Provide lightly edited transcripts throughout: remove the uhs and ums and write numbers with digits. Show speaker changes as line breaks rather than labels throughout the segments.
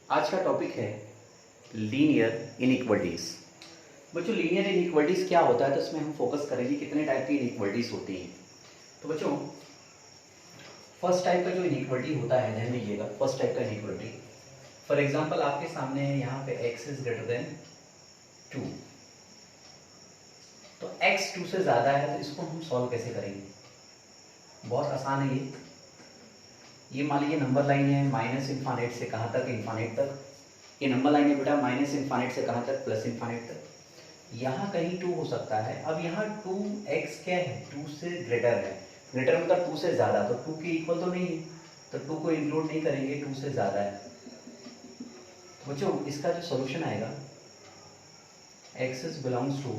आज का टॉपिक है लीनियर इनइक्वलिटीज़। बच्चों लीनियर इनइक्वलिटीज़ क्या होता है, तो इसमें हम फोकस करेंगे कितने टाइप की इनइक्वलिटीज़ होती हैं। तो बच्चों फर्स्ट टाइप का जो इनइक्वलिटी होता है, ध्यान दीजिएगा, फर्स्ट टाइप का इनइक्वलिटी फॉर एग्जांपल आपके सामने है यहाँ पे x इज ग्रेटर देन 2, तो x 2 से ज़्यादा है, तो इसको हम सॉल्व कैसे करेंगे। बहुत आसान है ये मान लीजिए नंबर लाइन है माइनस इन्फानेट से कहाँ तक, इन्फानेट तक। ये नंबर लाइन है बेटा माइनस इन्फानेट से कहाँ तक, प्लस इन्फानेट तक। यहाँ कहीं 2 हो सकता है। अब यहाँ 2x क्या है, 2 से ग्रेटर है। ग्रेटर मतलब 2 से ज़्यादा, तो 2 के इक्वल तो नहीं है, तो 2 को इंक्लूड नहीं करेंगे, 2 से ज़्यादा है। तो बच्चों इसका जो सोल्यूशन आएगा x is belongs to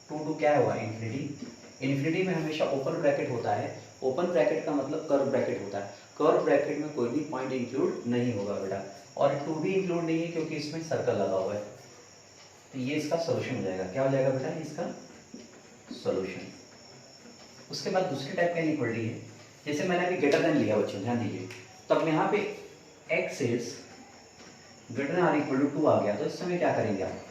two क्या होगा, इन्फिनिटी। इन्फिनिटी में हमेशा ओपन ब्रैकेट होता है। ओपन ब्रैकेट का मतलब कर्व ब्रैकेट होता है। कर्व ब्रैकेट में कोई भी पॉइंट इंक्लूड नहीं होगा बेटा, और 2 भी इंक्लूड नहीं है क्योंकि इसमें सर्कल लगा हुआ है। तो ये इसका सोल्यूशन हो जाएगा। क्या हो जाएगा बेटा, इसका सोल्यूशन। उसके बाद दूसरी टाइप का इनइक्वालिटी है, जैसे मैंने अभी ग्रेटर देन लिया बच्चों, ध्यान दीजिए। तो अब यहाँ पे x is greater than or equal to 2 आ गया, तो इस समय क्या करेंगे आप।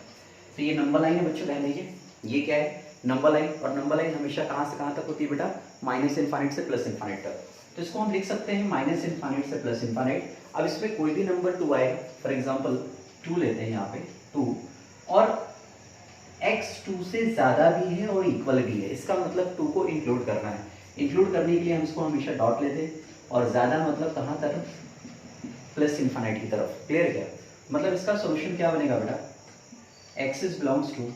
तो ये नंबर लाइन है बच्चों, ध्यान दीजिए, ये क्या है, नंबर लाइन। और नंबर लाइन हमेशा कहाँ से कहाँ तक होती है बेटा, माइनस इन्फानेट से प्लस इन्फानेट तक। तो इसको हम लिख सकते हैं माइनस इन्फानेट से प्लस इन्फानेट। अब इसमें कोई भी नंबर 2 आएगा, फॉर एग्जांपल 2 लेते हैं यहाँ पे 2, और x 2 से ज़्यादा भी है और इक्वल भी है, इसका मतलब 2 को इंक्लूड करना है। इंक्लूड करने के लिए हम इसको हमेशा डॉट लेते हैं, और ज़्यादा मतलब कहाँ तरफ, प्लस इन्फानेट की तरफ। क्लियर क्या, मतलब इसका सोल्यूशन क्या बनेगा बेटा, x is belongs to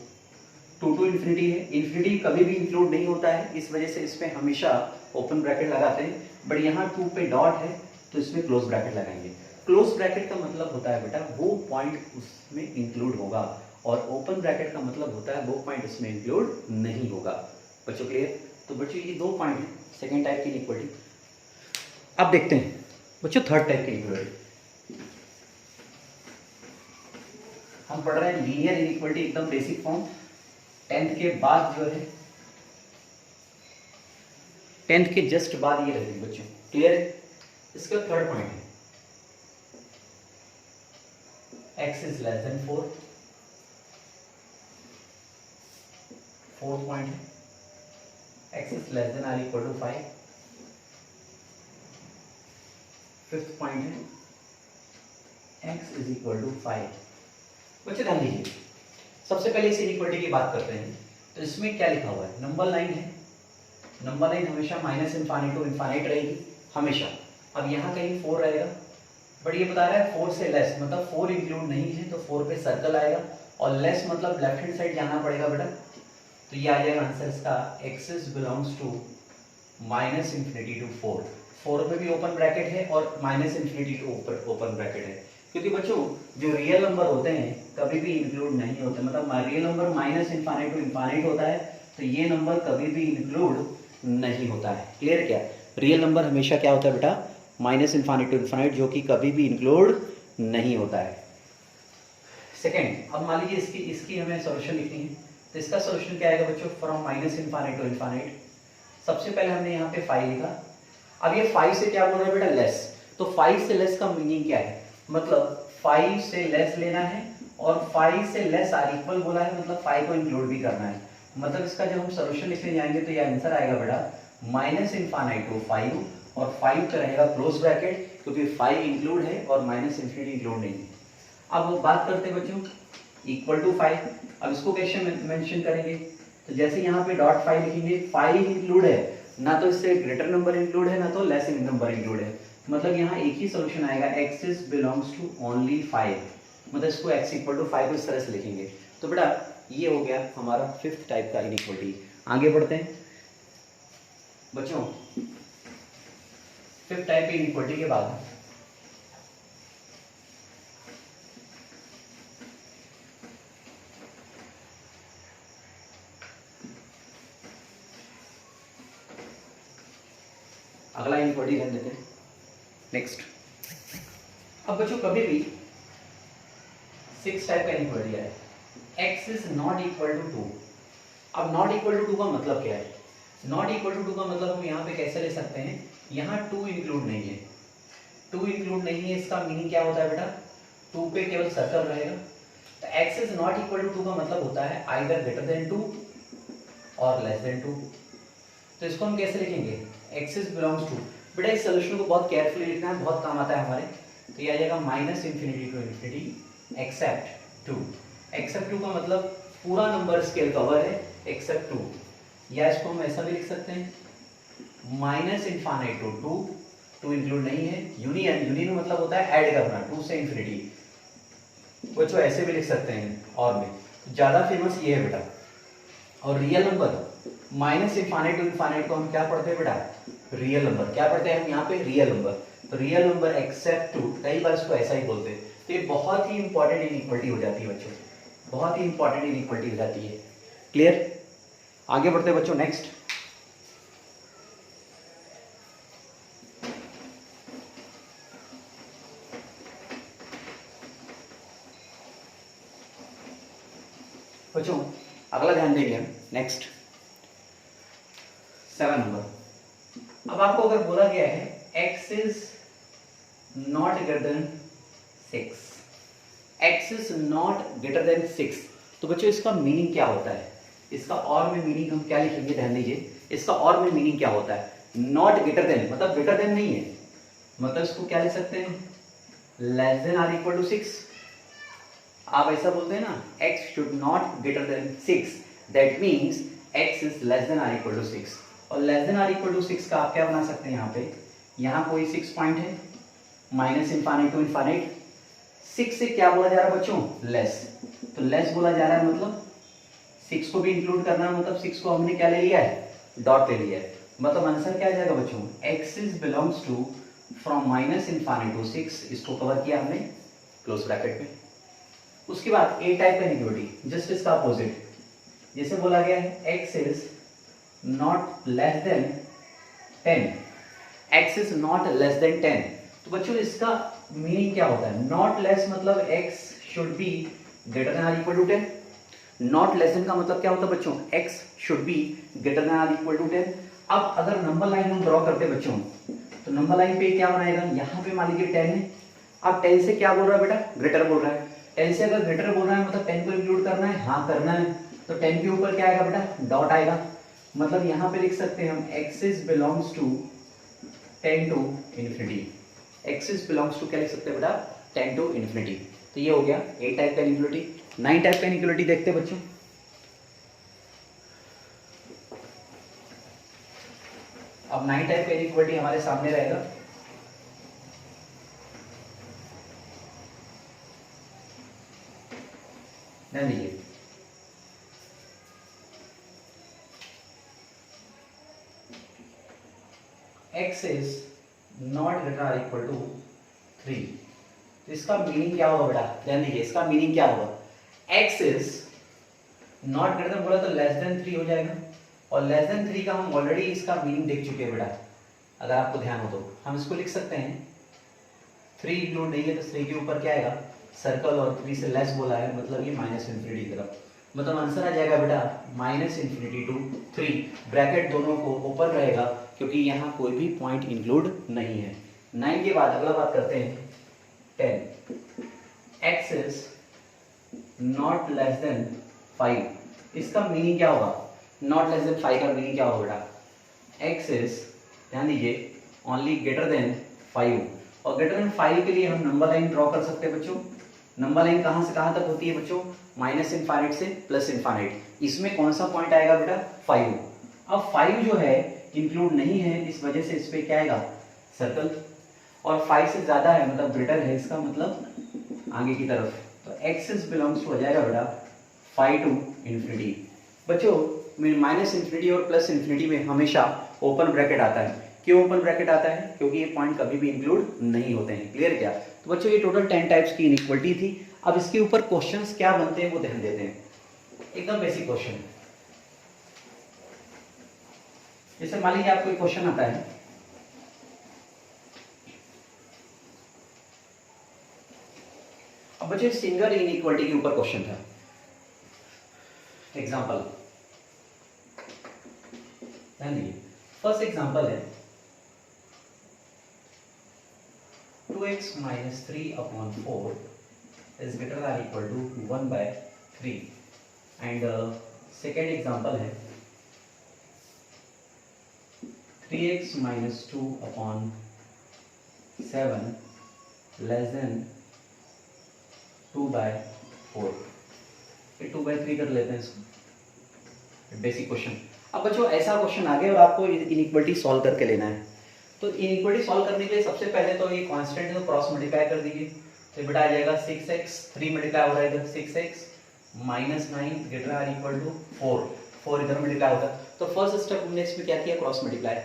to infinity है। इन्फिनिटी कभी भी इंक्लूड नहीं होता है, इस वजह से इसमें हमेशा ओपन ब्रैकेट लगाते हैं, बट यहाँ 2 पे डॉट है तो इसमें क्लोज ब्रैकेट लगाएंगे। क्लोज ब्रैकेट का मतलब होता है बेटा वो पॉइंट उसमें इंक्लूड होगा, और ओपन ब्रैकेट का मतलब होता है वो पॉइंट उसमें इंक्लूड नहीं होगा। बच्चों क्लियर। तो बच्चों ये 2 पॉइंट है सेकेंड टाइप की इनइक्वालिटी। अब देखते हैं बच्चों थर्ड टाइप की इनइक्वालिटी। हम पढ़ रहे हैं लीनियर इनइक्वालिटी, एकदम बेसिक फॉर्म। 10th के बाद जो है, 10th के जस्ट बाद ये रहेगी बच्चों। क्लियर है। इसका थर्ड पॉइंट है x is less than 4। Fourth point है x is less than or equal to 5। Fifth point है x इज इक्वल टू 5। बच्चे ध्यान दीजिए, सबसे पहले इस इनइक्वालिटी की बात करते हैं। तो इसमें क्या लिखा हुआ है, नंबर लाइन है। नंबर लाइन हमेशा माइनस इन्फानेट टू इन्फानेट रहेगी हमेशा। अब यहाँ कहीं 4 रहेगा, बट ये बता रहा है 4 से लेस, मतलब 4 इंक्लूड नहीं है, तो 4 पे सर्कल आएगा, और लेस मतलब लेफ्ट हैंड साइड जाना पड़ेगा बेटा। तो ये आ जाएगा आंसर इसका, x is belongs to minus infinity to 4। 4 पे भी ओपन ब्रैकेट है और minus infinity to open bracket है, क्योंकि बच्चों जो रियल नंबर होते हैं कभी भी इंक्लूड नहीं होते। मतलब real number minus infinite to infinite होता है, तो ये नंबर कभी भी इंक्लूड नहीं होता है। क्लियर क्या, रियल नंबर हमेशा क्या होता है बेटा, माइनस इन्फानेट टू इन्फानेट, जो कि कभी भी इंक्लूड नहीं होता है। सेकेंड, अब मान लीजिए इसकी हमें सोल्यूशन लिखनी है। तो इसका सोल्यूशन क्या आएगा बच्चों, from minus infinite to infinite. सबसे पहले हमने यहाँ पे 5 लिखा। अब ये 5 से क्या बोल रहा है बेटा, लेस। तो 5 से लेस का मीनिंग क्या है, मतलब 5 से लेस लेना है, और 5 से लेस आर इक्वल बोला है, मतलब 5 को इंक्लूड भी करना है। मतलब इसका जब हम सोल्यूशन लिखने जाएंगे तो ये आंसर आएगा बेटा माइनस इन्फानेट टू 5, और 5 का रहेगा क्लोज ब्रैकेट, क्योंकि 5 इंक्लूड है और माइनस इन्फिनिटी इंक्लूड नहीं है। अब वो बात करते हैं बच्चों इक्वल टू 5। अब इसको कैसे मेंशन करेंगे, तो जैसे यहाँ पे डॉट 5 लिखेंगे, 5 इंक्लूड है, ना तो इससे ग्रेटर नंबर इंक्लूड है, ना तो लेस नंबर इंक्लूड है। मतलब यहाँ एक ही सोल्यूशन आएगा, x is belongs to only 5, मतलब इसको x इक्वल टू 5 को इस तरह से लिखेंगे। तो बेटा ये हो गया हमारा फिफ्थ टाइप का इनइक्वालिटी। आगे बढ़ते हैं बच्चों, फिफ्थ टाइप की इनइक्वालिटी के बाद अगला इनइक्वालिटी ध्यान देते हैं। नेक्स्ट, अब बच्चों कभी भी 6 टाइप का इनइक्वालिटी है, x is not equal to 2। अब नॉट इक्वल टू 2 का मतलब क्या है, नॉट इक्वल टू 2 का मतलब हम यहाँ पे कैसे ले सकते हैं, यहाँ 2 इंक्लूड नहीं है। 2 इंक्लूड नहीं है, इसका मीनिंग क्या होता है बेटा, 2 पे केवल सर्कल रहेगा। तो x is not equal to 2 का मतलब होता है आइदर ग्रेटर देन 2 और लेस देन 2। तो इसको हम कैसे लिखेंगे, x इज बिलोंग्स टू, बेटा इस सोल्यूशन को बहुत केयरफुली लिखना है, बहुत काम आता है हमारे। तो ये आ जाएगा minus infinity to infinity except 2। Except 2 का मतलब पूरा नंबर स्केल कवर है एक्सेप्ट 2, या इसको हम ऐसा भी लिख सकते हैं माइनस इनफाइनाइट टू 2, 2 इंक्लूड नहीं है। यूनियन, यूनियन मतलब होता है ऐड करना 2 से इन्फिनिटी, बच्चों ऐसे भी लिख सकते हैं और में, ज़्यादा फेमस ये है बेटा। और real number minus infinite to infinite को हम क्या पढ़ते हैं बेटा, रियल नंबर। क्या पढ़ते हैं हम यहाँ पे, रियल नंबर। तो रियल नंबर एक्सेप्ट 2, कई बार इसको ऐसा ही बोलते हैं। तो ये बहुत ही इंपॉर्टेंट इनइक्वालिटी हो जाती है बच्चों, बहुत ही इंपॉर्टेंट इनइक्वालिटी हो जाती है। क्लियर, आगे बढ़ते हैं बच्चों नेक्स्ट। बच्चों अगला ध्यान देंगे हम नेक्स्ट 7 नंबर। अब आपको अगर बोला गया है x is not greater than 6, x is not greater than 6, तो बच्चों इसका मीनिंग क्या होता है, इसका और में मीनिंग हम क्या लिखेंगे, ध्यान दीजिए। इसका और में मीनिंग क्या होता है, नॉट ग्रेटर देन मतलब ग्रेटर देन नहीं है, मतलब इसको क्या लिख सकते हैं, less than or equal to 6। आप ऐसा बोलते हैं ना, x should not greater than 6, that means x is less than or equal to 6। और less than or equal to 6 का आप क्या बना सकते हैं, यहाँ पे, यहाँ कोई 6 पॉइंट है, माइनस इनफाइनाइट टू इनफाइनाइट, 6 से क्या बोला जा रहा है बच्चों, लेस। तो लेस बोला जा रहा है मतलब 6 को भी इंक्लूड करना है, मतलब 6 को हमने क्या ले लिया है, डॉट ले लिया है। मतलब आंसर क्या आ जाएगा बच्चों, x is belongs to from minus infinite to 6, इसको कवर किया हमने क्लोज ब्रैकेट में। उसके बाद ए टाइप का इनइक्वालिटी, जस्ट इसका अपोजिट, जैसे बोला गया है x is not less than 10, x is not less than 10, तो बच्चों इसका मीनिंग क्या होता है, नॉट लेस मतलब x should be greater than or equal to 10, not less than का मतलब क्या होता है बच्चों, x should be greater than or equal to 10। अब अगर नंबर लाइन हम ड्रॉ करते हैं बच्चों, तो नंबर लाइन पे क्या बनाएगा, यहाँ पे मान लीजिए 10 है, अब 10 से क्या बोल रहा है बेटा, ग्रेटर बोल रहा है, 10 से अगर ग्रेटर बोल रहा है मतलब 10 को इंक्लूड करना है, हाँ करना है, तो 10 के ऊपर क्या आएगा बेटा, डॉट आएगा। मतलब यहाँ पे लिख सकते हैं हम x is belongs to 10 to infinity, x is belongs to क्या लिख सकते हैं बेटा, 10 टू इन्फिनिटी। तो ये हो गया ए टाइप का इनइक्वालिटी। 9 टाइप का इनइक्वालिटी देखते हैं बच्चों। अब 9 टाइप का इनइक्वालिटी हमारे सामने रहेगा। ध्यान दीजिए, x is not greater or equal to 3, तो इसका मीनिंग क्या होगा बेटा, ध्यान दीजिए, इसका मीनिंग क्या होगा, x इज नॉट ग्रेटर बोला तो लेस देन 3 हो जाएगा, और लेस देन 3 का हम ऑलरेडी इसका मीनिंग देख चुके हैं बेटा, अगर आपको ध्यान हो तो हम इसको लिख सकते हैं 3 इंक्लूड नहीं है तो 3 के ऊपर क्या आएगा, सर्कल, और 3 से लेस बोला है मतलब ये माइनस इन्फिनिटी की तरफ, मतलब आंसर आ जाएगा बेटा माइनस इन्फिनिटी टू 3, ब्रैकेट दोनों को ओपन रहेगा क्योंकि यहाँ कोई भी पॉइंट इंक्लूड नहीं है। 9 के बाद अगला बात करते हैं 10, x is not less then 5, इसका मीनिंग क्या होगा, नॉट लेस देन 5 का मीनिंग क्या होगा बेटा, x इज, ध्यान दीजिए, ओनली ग्रेटर देन 5, और ग्रेटर देन 5 के लिए हम नंबर लाइन ड्रॉ कर सकते हैं बच्चों। नंबर लाइन कहाँ से कहाँ तक होती है बच्चों, माइनस इनफाइनाइट से प्लस इनफाइनाइट, इसमें कौन सा पॉइंट आएगा बेटा, 5। अब 5 जो है इंक्लूड नहीं है, इस वजह से इस पे क्या आएगा, सर्कल, और 5 से ज्यादा है मतलब ग्रेटर है, इसका मतलब आगे की तरफ, तो x इज बिलोंग्स टू हो जाएगा बेटा 5 टू इन्फिनिटी। बच्चों माइनस इन्फिनिटी और प्लस इन्फिनिटी में हमेशा ओपन ब्रैकेट आता है, क्यों ओपन ब्रैकेट आता है, क्योंकि ये पॉइंट कभी भी इंक्लूड नहीं होते हैं। क्लियर क्या, तो बच्चों ये टोटल 10 टाइप्स की इनइक्वालिटी थी। अब इसके ऊपर क्वेश्चंस क्या बनते हैं वो ध्यान देते हैं, एकदम बेसिक क्वेश्चन। जैसे मान लीजिए आपको एक क्वेश्चन आता है, अब बच्चों सिंगल इनइक्वालिटी के ऊपर क्वेश्चन था। एग्जांपल ध्यान दीजिए, फर्स्ट एग्जांपल है 2x - 3/4 is greater or equal to 1/3 and second example है 3x minus 2 upon 7 less than 2/4। ये 2/3 कर लेते हैं इसको, बेसिक क्वेश्चन। अब बच्चों ऐसा क्वेश्चन आ गया और आपको इनइक्वालिटी सॉल्व करके लेना है। तो इनइक्वालिटी सॉल्व करने के लिए सबसे पहले तो ये कांस्टेंट है तो क्रॉस मल्टीप्लाई कर दीजिए। तो बेटा आ जाएगा 6x, 3 मल्टीप्लाई हो रहा है इधर 6x minus 9 greater or equal to 4 इधर मल्टीप्लाई होता है। तो फर्स्ट स्टेप हमने इसमें क्या किया, क्रॉस मल्टीप्लाई।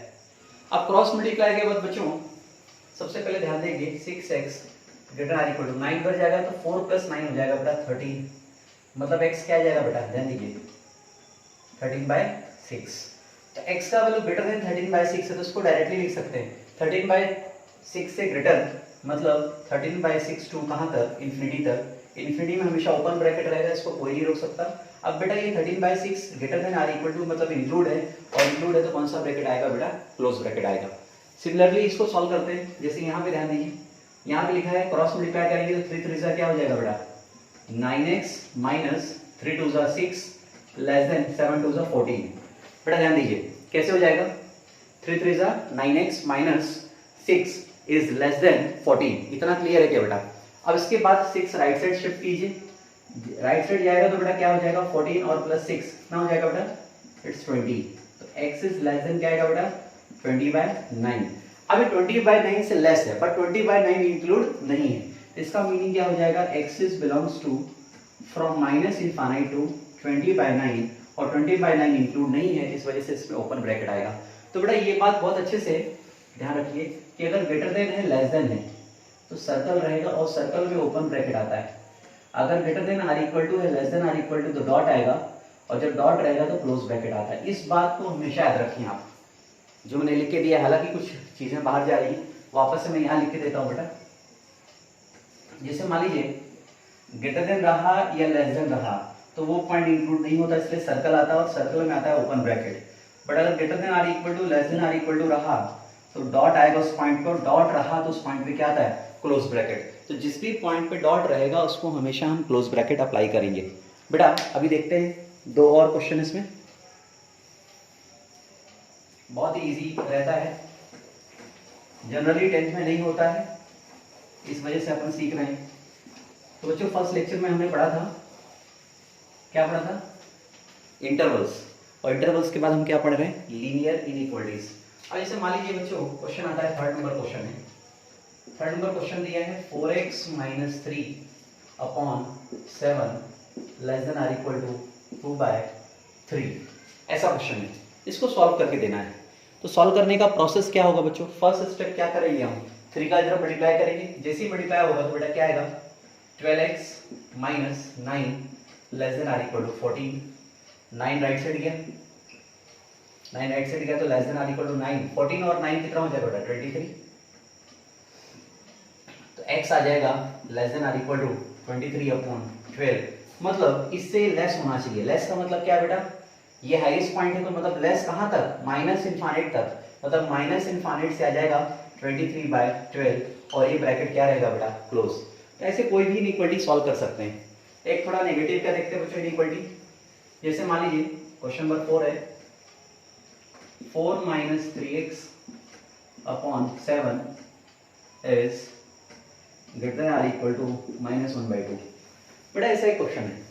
अब क्रॉस मल्टीप्लाई के बाद बच्चों सबसे पहले ध्यान देंगे 6x greater or equal to 9 इधर जाएगा तो 4 + 9 हो जाएगा बेटा 13, मतलब x क्या आ जाएगा बेटा, ध्यान दीजिए 13/6। तो x का वैल्यू ग्रेटर देन 13/6 है तो इसको डायरेक्टली लिख सकते हैं 13/6 से ग्रेटर, मतलब 13/6 टू कहाँ तक, इन्फिनिटी तक। इन्फिनिटी में हमेशा ओपन ब्रैकेट रहेगा, इसको कोई नहीं रोक सकता। अब बेटा ये 13/6 greater than or equal to मतलब इंक्लूड है, और इंक्लूड है तो कौन सा ब्रैकेट आएगा बेटा, क्लोज ब्रैकेट आएगा। सिमिलरली इसको सॉल्व करते हैं, जैसे यहाँ पे ध्यान दीजिए, यहाँ पे लिखा है क्रॉस मल्टीप्लाई करेंगे तो 3 3 क्या हो जाएगा बेटा 9x माइनस 3 2 6 लेस देन 7 2 14। बेटा ध्यान दीजिए कैसे हो जाएगा, 3 3 9x minus 6 is less then 14। इतना क्लियर है क्या बेटा। अब इसके बाद 6 राइट साइड शिफ्ट कीजिए, राइट साइड जाएगा तो बेटा क्या हो जाएगा 14 और प्लस 6 कितना हो जाएगा बेटा, इट्स 20। तो x इज लेस देन क्या आएगा बेटा 20/9। अभी 20/9 से लेस है बट 20/9 इंक्लूड नहीं है, इसका मीनिंग क्या हो जाएगा, x is belongs to from minus infinite to 20/9 और 20/9 इंक्लूड नहीं है, इस वजह से इसमें ओपन ब्रैकेट आएगा। तो बेटा ये बात बहुत अच्छे से ध्यान रखिए कि अगर ग्रेटर देन है लेस देन है तो सर्कल रहेगा और सर्कल में ओपन ब्रैकेट आता है। अगर greater than or equal to है less than or equal to तो डॉट आएगा, और जब डॉट रहेगा तो क्लोज ब्रैकेट आता है। इस बात को हमेशा याद रखिए आप, जो मैंने लिख के दिया, हालांकि कुछ चीजें बाहर जा रही है, वापस से मैं यहाँ लिख के देता हूँ बेटा। जैसे मान लीजिए ग्रेटर देन रहा या लेस देन रहा तो वो पॉइंट इंक्लूड नहीं होता, इसलिए सर्कल आता है और सर्कल में आता है ओपन ब्रैकेट। बट अगर greater than or equal to less than or equal to रहा तो डॉट आएगा उस पॉइंट पर, डॉट रहा तो उस पॉइंट पे क्या आता है, क्लोज ब्रैकेट। तो जिस भी पॉइंट पे डॉट रहेगा उसको हमेशा हम क्लोज ब्रैकेट अप्लाई करेंगे। बेटा अभी देखते हैं 2 और क्वेश्चन, इसमें बहुत ही इजी रहता है, जनरली 10th में नहीं होता है, इस वजह से अपन सीख रहे हैं। तो बच्चों फर्स्ट लेक्चर में हमने पढ़ा था, क्या पढ़ा था, इंटरवल्स, और इंटरवल्स के बाद हम क्या पढ़ रहे हैं, लीनियर इनइक्वालिटीज। अब जैसे मान लीजिए बच्चों क्वेश्चन आता है, 3rd नंबर क्वेश्चन है, 3rd नंबर क्वेश्चन दिया है 4x minus 3 upon 7 less than or equal to 2/3, ऐसा क्वेश्चन है। इसको सॉल्व करके देना है। तो सॉल्व करने का प्रोसेस क्या होगा बच्चों, फर्स्ट स्टेप क्या करेंगे हम, 3 का इधर मल्टीप्लाई करेंगे, जैसे ही मल्टीप्लाई होगा तो बेटा क्या आएगा 12x minus 9 less than or equal to 14। 9 right side गया, 9 राइट साइड गया तो less than or equal to 9, 14 और 9 कितना हो जाएगा बेटा 23। तो x आ जाएगा less than or equal to 23/12, मतलब इससे लेस होना चाहिए। लेस का मतलब क्या है बेटा, ये हाईएस्ट पॉइंट है तो मतलब लेस कहाँ तक, माइनस इनफाइनाइट तक, मतलब माइनस इनफाइनाइट से आ जाएगा 23/12 और ये ब्रैकेट क्या रहेगा बेटा, क्लोज। तो ऐसे कोई भी इनइक्वालिटी सॉल्व कर सकते हैं। एक थोड़ा नेगेटिव का देखते हैं बच्चों इनइक्वालिटी, जैसे मान लीजिए क्वेश्चन नंबर 4 है 4 minus 3x upon 7 is greater or equal to -1/2। बेटा ऐसा एक क्वेश्चन है,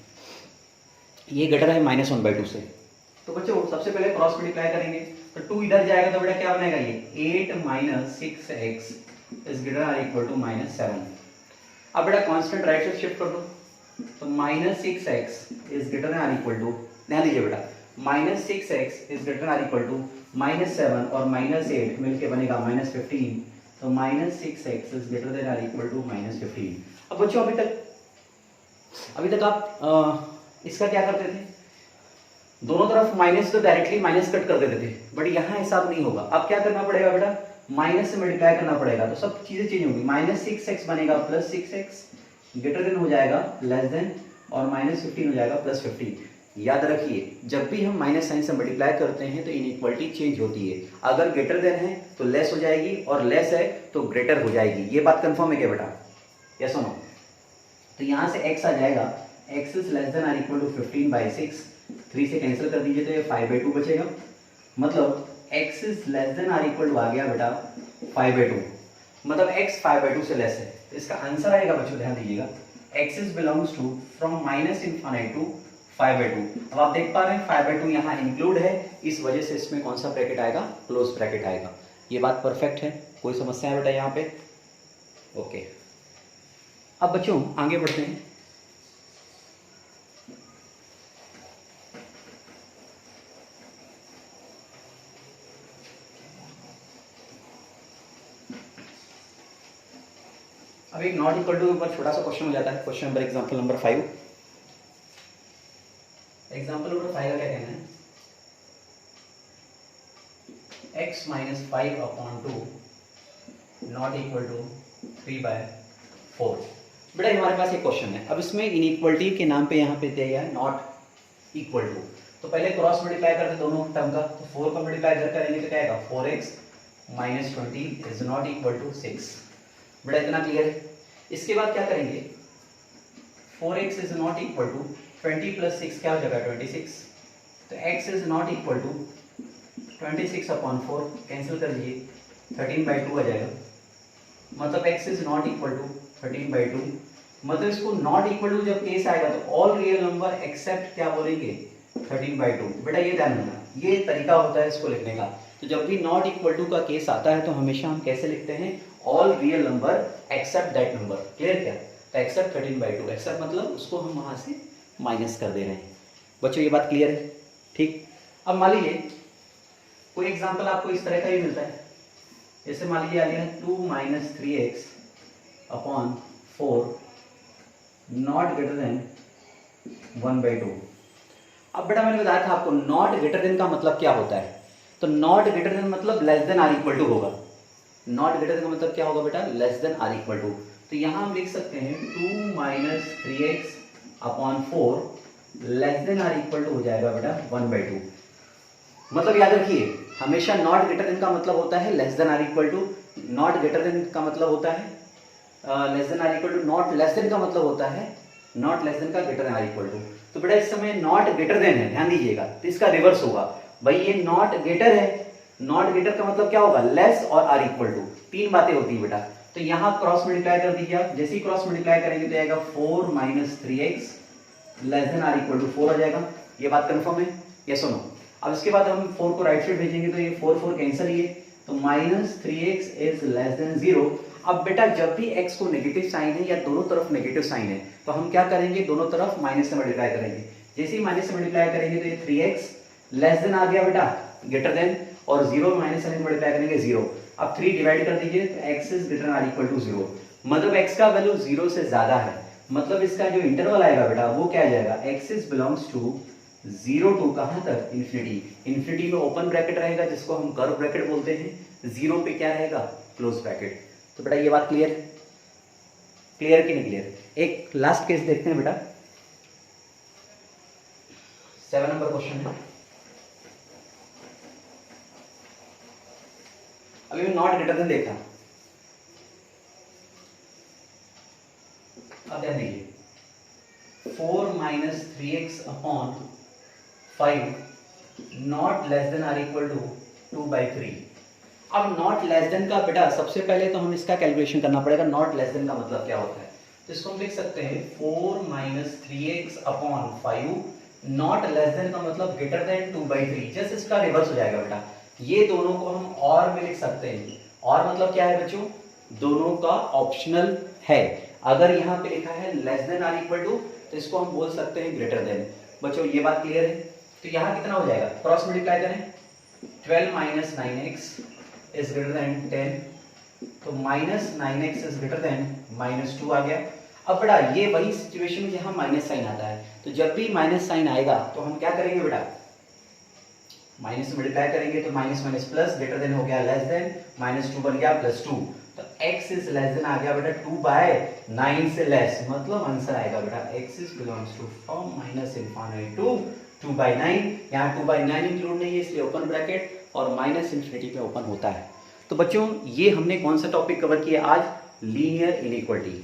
ये ग्रेटर है -1/2 से, तो बच्चों सबसे पहले क्रॉस मल्टीप्लाई करेंगे तो 2 इधर जाएगा तो बेटा क्या बनेगा, ये 8 minus 6x is greater or equal to -7। अब बेटा कांस्टेंट राइट साइड शिफ्ट कर दो, तो -6x is greater or equal to, ध्यान दीजिए बेटा -6x is greater or equal to -7 और -8 मिलके बनेगा -15, तो -6x is greater than or equal to -15। अब बच्चों अभी तक आप इसका क्या करते थे, दोनों तरफ माइनस तो डायरेक्टली माइनस कट कर देते थे, बट यहाँ हिसाब नहीं होगा। अब क्या करना पड़ेगा बेटा, माइनस से मल्टीप्लाई करना पड़ेगा, तो सब चीजें चेंज होंगी, -6x बनेगा +6x ग्रेटर देन हो जाएगा लेस देन, और -15 हो जाएगा +15। याद रखिए जब भी हम माइनस साइन से मल्टीप्लाई करते हैं तो इनइक्वालिटी चेंज होती है, अगर ग्रेटर देन है तो लेस हो जाएगी और लेस है तो ग्रेटर हो जाएगी। ये बात कंफर्म है क्या बेटा, यस और नो। तो यहाँ से x आ जाएगा x is less than or equal to 15/6, 3 से कैंसिल कर दीजिए तो ये 5/2 बचेगा। मतलब x is less than or equal to आ गया बेटा 5/2, मतलब x 5/2 से लेस है। तो इसका आंसर आएगा बच्चों, ध्यान दीजिएगा, x is belongs to from -∞ to 5/2। अब आप देख पा रहे हैं 5/2 यहाँ इंक्लूड है, इस वजह से इसमें कौन सा ब्रैकेट आएगा, क्लोज ब्रैकेट आएगा। ये बात परफेक्ट है, कोई समस्या है बेटा यहाँ पे? ओके। अब बच्चों आगे बढ़ते हैं। अब एक नॉट इक्वल टू के ऊपर छोटा सा क्वेश्चन हो जाता है। Question number example number 5। Example number 5 का क्या कहना है, x - 5/2 नॉट इक्वल टू 3/4। बेटा हमारे पास एक क्वेश्चन है। अब इसमें इनइक्वलिटी के नाम पे यहाँ पे दिया है नॉट इक्वल टू। तो पहले क्रॉस मल्टीप्लाई करते दोनों टर्म का, तो 4 का मल्टीप्लाई घर करेंगे तो क्या आएगा, 4x - 20 is not equal to 6। बेटा इतना क्लियर है। इसके बाद क्या करेंगे, 4x is not equal to 20 + 6 क्या हो जाएगा 26। तो x is not equal to 26/4 cancel कर दीजिए, 13/2 आ जाएगा। मतलब x is not equal to 13/2। मतलब इसको नॉट इक्वल टू जब केस आएगा तो ऑल रियल नंबर एक्सेप्ट क्या बोलेंगे 13/2। बेटा ये ध्यान रखना, ये तरीका होता है इसको लिखने का। तो जब भी नॉट इक्वल टू का केस आता है तो हमेशा हम कैसे लिखते हैं, all real number except that number. Clear क्या? तो एक्सेप्ट 13/2, एक्सेप्ट मतलब उसको हम वहां से माइनस कर दे रहे हैं। बच्चों ये बात क्लियर है? ठीक। अब मान लीजिए कोई एग्जांपल आपको इस तरह का ही मिलता है, जैसे मान लीजिए आ गया 2 - 3x/4 नॉट ग्रेटर देन 1/2। अब बेटा मैंने बताया था आपको नॉट ग्रेटर देन का मतलब क्या होता है। तो नॉट ग्रेटर देन मतलब less than or equal to होगा। नॉट ग्रेटर देन का मतलब क्या होगा बेटा, less than or equal to. तो यहां हम लिख सकते हैं 2 - 3x/4 less than or equal to हो जाएगा बेटा 1/2। मतलब याद रखिए हमेशा नॉट ग्रेटर देन का मतलब होता है less than or equal to, not greater than का मतलब होता है less than or equal to, not less than का मतलब होता है नॉट लेस देन का greater than or equal to. तो बेटा इस समय नॉट ग्रेटर देन है, ध्यान दीजिएगा, तो इसका रिवर्स होगा। भाई ये नॉट ग्रेटर है, नॉट ग्रेटर का मतलब क्या होगा, लेस और आर इक्वल टू, तीन बातें होती है बेटा। तो यहाँ क्रॉस मल्टीप्लाई कर दीजिए आप, जैसे ही क्रॉस मल्टीप्लाई करेंगे तो आएगा 4 - 3x less than or equal to 4 आ जाएगा। ये बात कंफर्म है, यस और नो? अब इसके बाद हम 4 को राइट साइड भेजेंगे तो ये 4 कैंसिल, ये तो -3x इज लेस देन 0। अब बेटा जब भी x को नेगेटिव साइन है या दोनों तरफ नेगेटिव साइन है तो हम क्या करेंगे, दोनों तरफ माइनस से मल्टीप्लाई करेंगे। जैसे ही माइनस से मल्टीप्लाई करेंगे तो ये 3x लेस देन आ गया बेटा ग्रेटर देन, और 0 माइनस से मल्टीप्लाई करेंगे 0। अब 3 डिवाइड कर दीजिए तो x is greater or equal to 0। मतलब x का वैल्यू 0 से ज्यादा है, मतलब इसका जो इंटरवल आएगा बेटा वो क्या आ जाएगा, x is belongs to 0 to कहां तक, इन्फिनिटी। इन्फिनिटी में ओपन ब्रैकेट रहेगा जिसको हम कर्व ब्रैकेट बोलते हैं, 0 पे क्या रहेगा, क्लोज ब्रैकेट। तो बेटा ये बात क्लियर है? क्लियर कि नहीं क्लियर? एक लास्ट केस देखते हैं बेटा, 7 नंबर क्वेश्चन है। अभी मैं नॉट ग्रेटर देन देखा, अब ध्यान दीजिए 4 - 3x/5 not less than or equal to 2/3। अब नॉट लेस देन का बेटा सबसे पहले तो हम इसका कैलकुलेशन करना पड़ेगा, नॉट लेस देन का मतलब क्या होता है। तो इसको हम लिख सकते हैं 4 - 3x/5 नॉट लेस देन का मतलब ग्रेटर देन 2/3। जस्ट इसका रिवर्स हो जाएगा बेटा, ये दोनों को हम और में लिख सकते हैं। और मतलब क्या है बच्चों, दोनों का ऑप्शनल है। अगर यहाँ पे लिखा है less than or equal to तो इसको हम बोल सकते हैं ग्रेटर देन। बच्चों ये बात क्लियर है? तो यहाँ कितना हो जाएगा, क्रॉस मल्टीप्लाई करें, 12 - 9x इज ग्रेटर देन 10, तो -9x इज ग्रेटर देन -2 आ गया। अब बेटा ये वही सिचुएशन है जहां माइनस साइन आता है, तो जब भी माइनस साइन आएगा तो हम क्या करेंगे बेटा, माइनस से मल्टीप्लाई करेंगे तो minus minus plus, greater than हो गया लेस देन, -2 बन गया +2, तो x इज लेस देन आ गया बेटा 2/9 से लेस, मतलब आंसर आएगा बेटा x is belongs to from -∞ to 2/9। यहाँ 2/9 इंक्लूड नहीं है इसलिए ओपन ब्रैकेट, और -∞ पे ओपन होता है। तो बच्चों ये हमने कौन सा टॉपिक कवर किया आज, लीनियर इनइक्वालिटी।